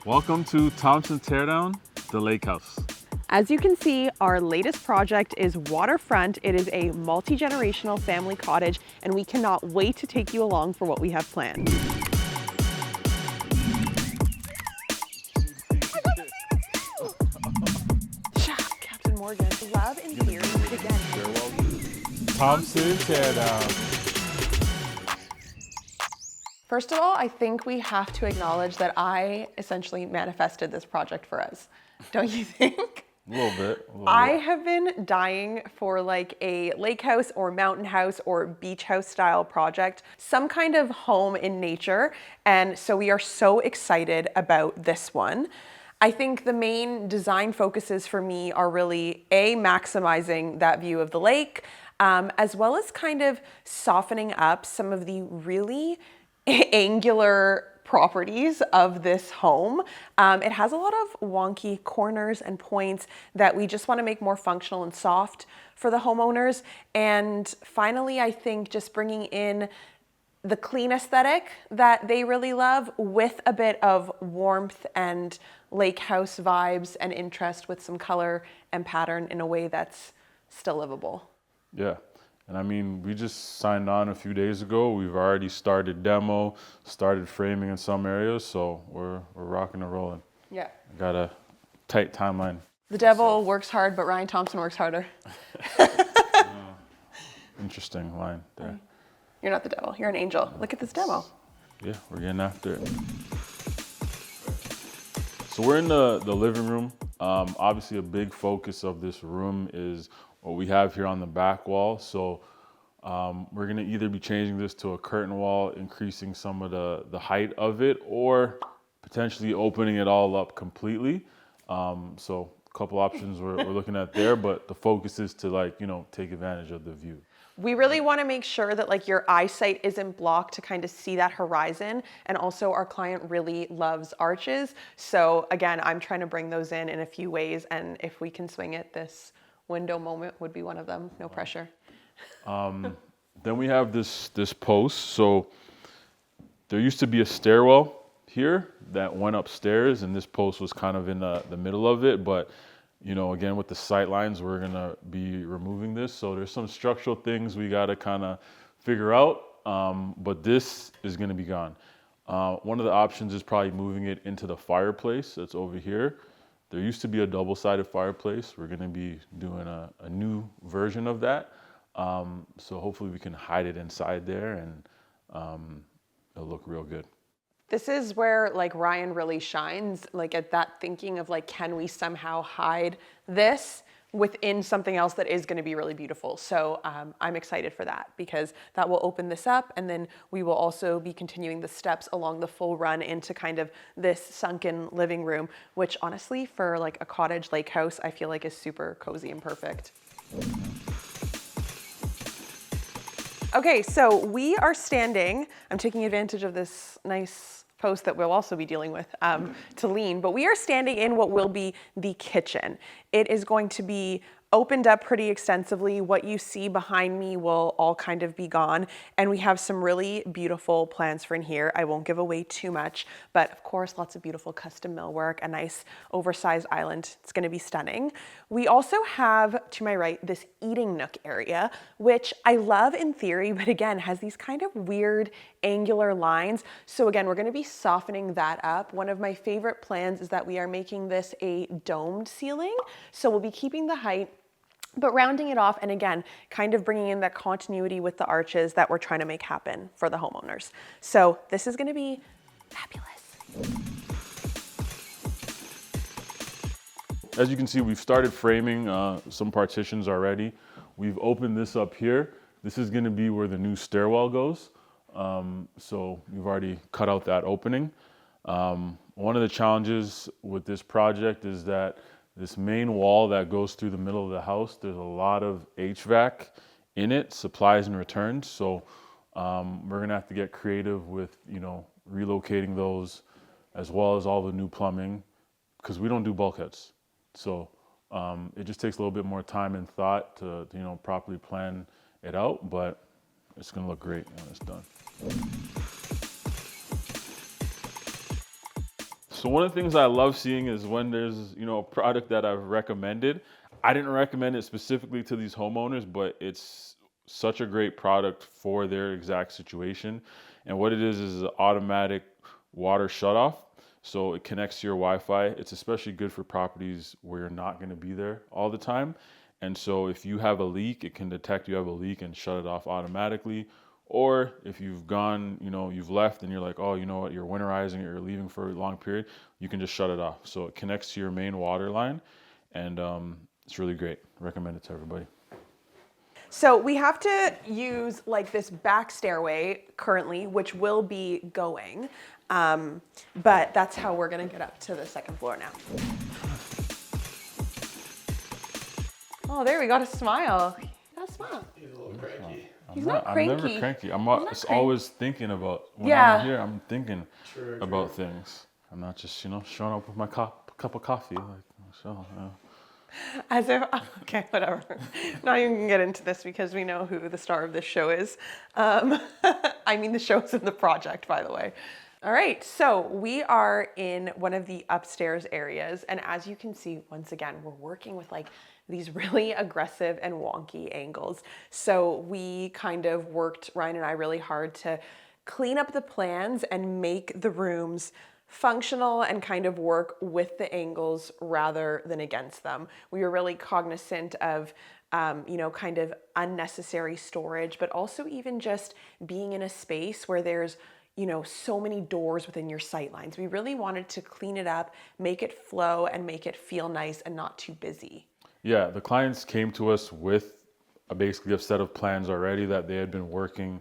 Welcome to Thompson Teardown, the Lakehouse. As you can see, our latest project is waterfront. It is a multi-generational family cottage, and we cannot wait to take you along for what we have planned. Captain Morgan, love in theory, but again, Thompson Teardown. first of all, I think we have to acknowledge that I essentially manifested this project for us. Don't you think? A little bit. I have been dying for like a lake house or mountain house or beach house style project, some kind of home in nature. And so we are so excited about this one. I think the main design focuses for me are really maximizing that view of the lake, as well as kind of softening up some of the really angular properties of this home. It has a lot of wonky corners and points that we just want to make more functional and soft for the homeowners. And finally, I think just bringing in the clean aesthetic that they really love with a bit of warmth and lake house vibes and interest with some color and pattern in a way that's still livable. Yeah. And I mean, we just signed on a few days ago. We've already started demo, started framing in some areas, so we're rocking and rolling. Yeah. Got a tight timeline. The devil works hard, but Ryan Thompson works harder. Interesting line there. You're not the devil, you're an angel. Look at this demo. Yeah, we're getting after it. So we're in the living room. Obviously a big focus of this room is what we have here on the back wall. So we're gonna either be changing this to a curtain wall, increasing some of the height of it, or potentially opening it all up completely. So a couple options we're looking at there, but the focus is to take advantage of the view. We really want to make sure that like your eyesight isn't blocked to kind of see that horizon. And also our client really loves arches. So again, I'm trying to bring those in a few ways. And if we can swing it, this window moment would be one of them. No pressure. Then we have this post. So there used to be a stairwell here that went upstairs, and this post was kind of in the middle of it. But again, with the sight lines, we're gonna be removing this. So there's some structural things we gotta kind of figure out, but this is gonna be gone. One of the options is probably moving it into the fireplace that's over here. There used to be a double-sided fireplace. We're gonna be doing a new version of that. So hopefully we can hide it inside there, and it'll look real good. This is where like Ryan really shines, like at that thinking of like, can we somehow hide this within something else that is going to be really beautiful? So I'm excited for that because that will open this up, and then we will also be continuing the steps along the full run into kind of this sunken living room, which honestly for like a cottage lake house, I feel like is super cozy and perfect. Okay, so we are standing, I'm taking advantage of this nice post that we'll also be dealing with to lean, but we are standing in what will be the kitchen. It is going to be opened up pretty extensively. What you see behind me will all kind of be gone, and we have some really beautiful plans for in here. I won't give away too much, but of course lots of beautiful custom millwork, a nice oversized island. It's going to be stunning. We also have to my right this eating nook area, which I love in theory, but again has these kind of weird angular lines. So again, we're going to be softening that up. One of my favorite plans is that we are making this a domed ceiling, so we'll be keeping the height but rounding it off, and again, kind of bringing in that continuity with the arches that we're trying to make happen for the homeowners. So this is gonna be fabulous. As you can see, we've started framing some partitions already. We've opened this up here. This is gonna be where the new stairwell goes. So we've already cut out that opening. One of the challenges with this project is that this main wall that goes through the middle of the house, there's a lot of HVAC in it, supplies and returns. So we're gonna have to get creative with, relocating those as well as all the new plumbing, because we don't do bulkheads. So it just takes a little bit more time and thought to, properly plan it out, but it's gonna look great when it's done. So one of the things I love seeing is when there's, you know, a product that I've recommended. I didn't recommend it specifically to these homeowners, but it's such a great product for their exact situation. And what it is an automatic water shutoff. So it connects to your Wi-Fi. It's especially good for properties where you're not going to be there all the time. And so if you have a leak, it can detect you have a leak and shut it off automatically. Or if you've gone, you know, you've left and you're like, oh, you know what, you're winterizing or you're leaving for a long period, you can just shut it off. So it connects to your main water line, and it's really great. Recommend it to everybody. So we have to use like this back stairway currently, which will be going, but that's how we're gonna get up to the second floor now. Oh, there we got a smile. You got a smile. He's a little cranky. He's not cranky. I'm never cranky. I'm cranky. always thinking about, when Yeah. I'm here, I'm thinking True. about things. I'm not just, you know, showing up with my cup of coffee. Like, so, As if, okay, whatever. Not even gonna get into this because we know who the star of this show is. I mean, the show's in the project, by the way. All right, so we are in one of the upstairs areas. And as you can see, once again, we're working with like these really aggressive and wonky angles. So we kind of worked, Ryan and I, really hard to clean up the plans and make the rooms functional and kind of work with the angles rather than against them. We were really cognizant of, you know, kind of unnecessary storage, but also even just being in a space where there's, you know, so many doors within your sight lines. We really wanted to clean it up, make it flow and make it feel nice and not too busy. yeah, the clients came to us with basically a set of plans already that they had been working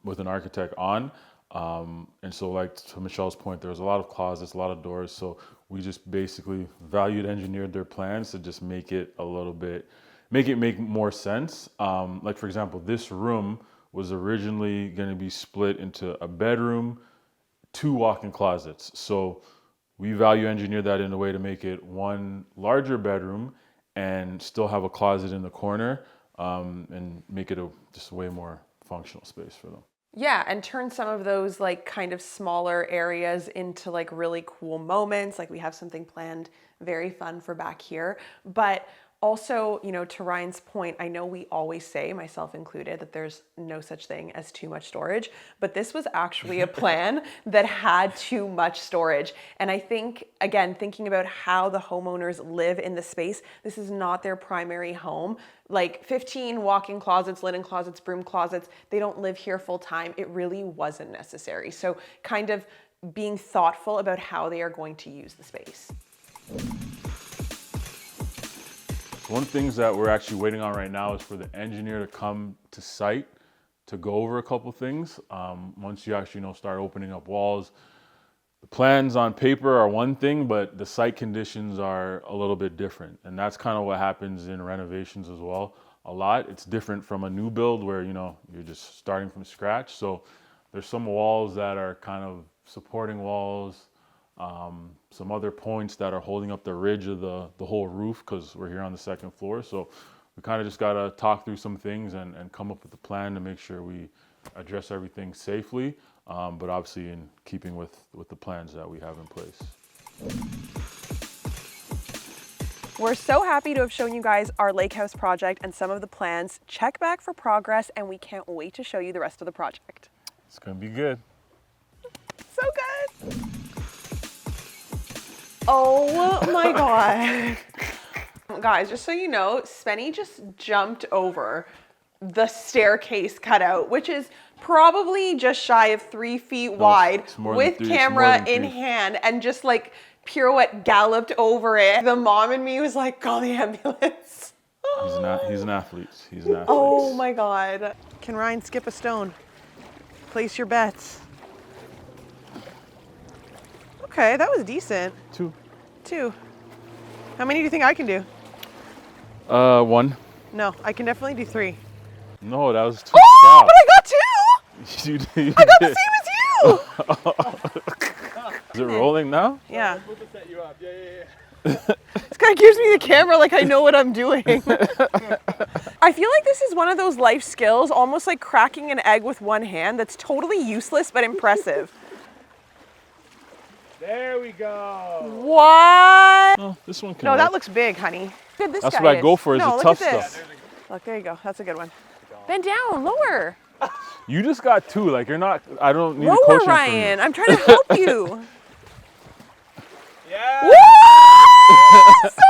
with an architect on. And so, like to Michelle's point, there was a lot of closets, a lot of doors. So we just basically valued engineered their plans to just make it a little bit, make more sense. Like for example, this room was originally going to be split into a bedroom, 2 walk-in closets. So we value engineered that in a way to make it one larger bedroom and still have a closet in the corner, and make it just a way more functional space for them. Yeah, and turn some of those like kind of smaller areas into like really cool moments. Like we have something planned, very fun for back here. But also, you know, to Ryan's point, I know we always say, myself included, that there's no such thing as too much storage, but this was actually a plan that had too much storage. And I think, again, thinking about how the homeowners live in the space, this is not their primary home. Like 15 walk-in closets, linen closets, broom closets, they don't live here full time. It really wasn't necessary. So kind of being thoughtful about how they are going to use the space. One of the things that we're actually waiting on right now is for the engineer to come to site to go over a couple things. Once you actually, you know, start opening up walls, the plans on paper are one thing, but the site conditions are a little bit different. And that's kind of what happens in renovations as well. A lot, it's different from a new build where, you know, you're just starting from scratch. So there's some walls that are kind of supporting walls, some other points that are holding up the ridge of the whole roof because we're here on the second floor. So we kind of just got to talk through some things and come up with a plan to make sure we address everything safely, but obviously in keeping with the plans that we have in place. We're so happy to have shown you guys our Lakehouse project and some of the plans. Check back for progress, and we can't wait to show you the rest of the project. It's going to be good. So good. Oh my God. Guys, just so you know, Spenny just jumped over the staircase cutout, which is probably just shy of 3 feet wide with camera in hand, and just like pirouette galloped over it. The mom in me was like, call the ambulance. He's an athlete. He's an athlete. Oh my God. Can Ryan skip a stone? Place your bets. Okay, that was decent. 2. 2. How many do you think I can do? 1. No, I can definitely do 3. No, that was 2. Oh, Scott. but I got 2! You I got did. the same as you! Is it rolling now? Yeah. We'll just set you up. Yeah. This guy gives me the camera like I know what I'm doing. I feel like this is one of those life skills, almost like cracking an egg with one hand, that's totally useless but impressive. There we go. What? Oh, this one can No, work. that looks big, honey. Good, this That's guy what I is. go for is no, the look tough at this. stuff. Look, there you go. That's a good one. Bend down, lower. You just got 2. Like you're not. I don't need a Lower, coaching Ryan. from I'm trying to help you. Yeah. Woo! So